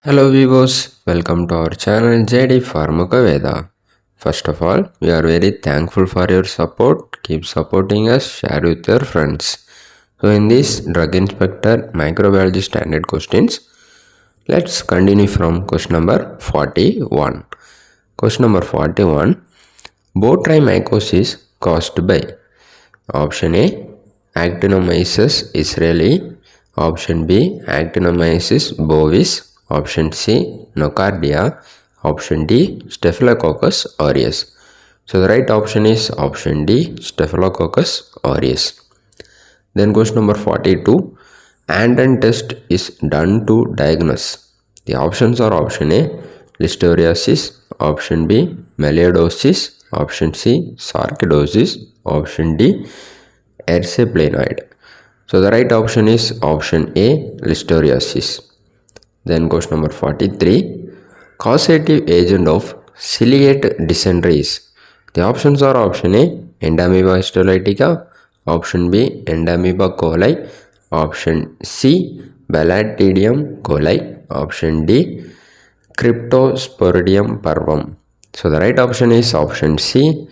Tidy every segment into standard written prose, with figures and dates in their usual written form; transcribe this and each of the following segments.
Hello viewers, welcome to our channel JD Pharmacoveda. First of all, we are very thankful for your support. Keep supporting us, share with your friends. So in this drug inspector microbiology standard questions, let's continue from question number 41. Question number 41, botryomycosis caused by option A, Actinomyces israeli, option B, Actinomyces bovis, option C, Nocardia, option D, Staphylococcus aureus. So the right option is option D, Staphylococcus aureus. Then question number 42, Anton test is done to diagnose. The options are option A, Listeriosis, option B, Melioidosis, option C, Sarcoidosis, option D, Erysipelas. So the right option is option A, Listeriosis. Then question number 43, causative agent of ciliate dysentery is. The options are option A, Entamoeba histolytica, option B, Entamoeba coli, option C, Bacillium coli, option D, Cryptosporidium parvum. So the right option is option C,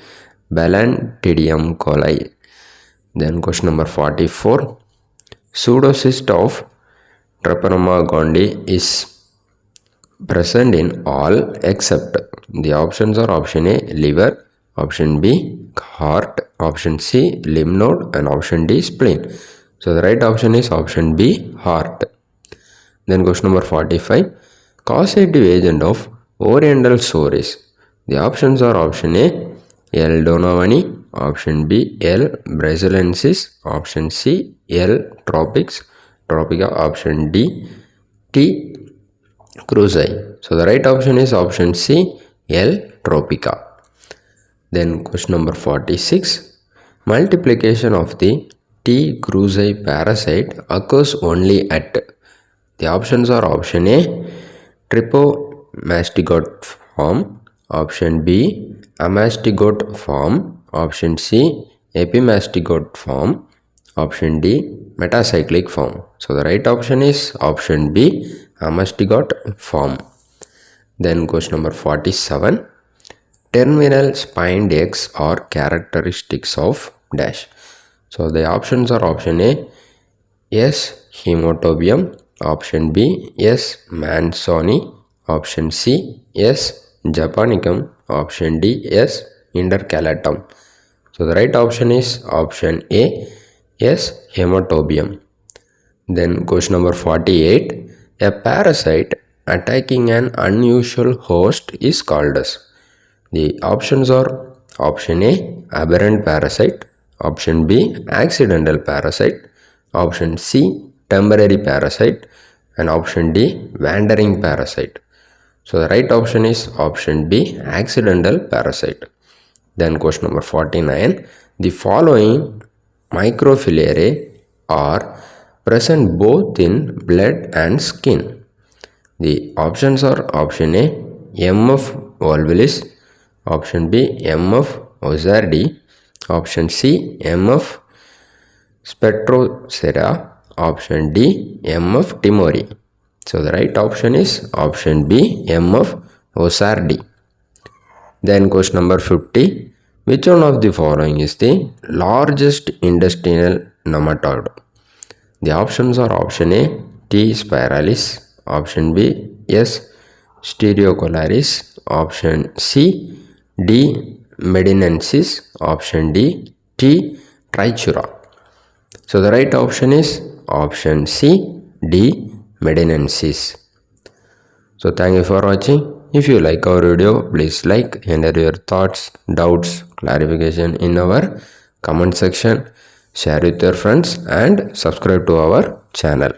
Bacillium coli. Then question number 44, pseudocyst of Treponema gondii is present in all except. The options are option A, liver, option B, heart, option C, lymph node, and option D, spleen. So the right option is option B, heart. Then question number 45, causative agent of oriental sore is. The options are option A, L. donovani, option B, L. brasiliensis, option C, L. tropica, option D, T. cruzi. So the right option is option C, L. tropica. Then question number 46, multiplication of the T. cruzi parasite occurs only at. The options are option A, trypomastigote form, option B, amastigote form, option C, epimastigote form, option D, metacyclic form. So the right option is option B, amastigote form. Then question number 47, terminal spined eggs are characteristics of dash. So the options are option A, S. hematobium, option B, S. mansoni, option C, S. japonicum, option D, S. intercalatum. So the right option is option A, S. hematobium. Then question number 48, a parasite attacking an unusual host is called as. The options are option A, aberrant parasite, option B, accidental parasite, option C, temporary parasite, and option D, wandering parasite. So the right option is option B, accidental parasite. Then question number 49, the following microfilariae are present both in blood and skin. The options are option A, MF volvulus, option B, MF ozardi, option C, MF spectrocera, option D, MF timori. So the right option is option B, MF ozardi. Then question number 50, which one of the following is the largest intestinal nematode? The options are option A, T. spiralis, option B, S. stereocolaris, option C, D. medinensis, option D, T. trichura. So the right option is option C, D. medinensis. So thank you for watching. If you like our video, please like, enter your thoughts, doubts, clarification in our comment section, share with your friends and subscribe to our channel.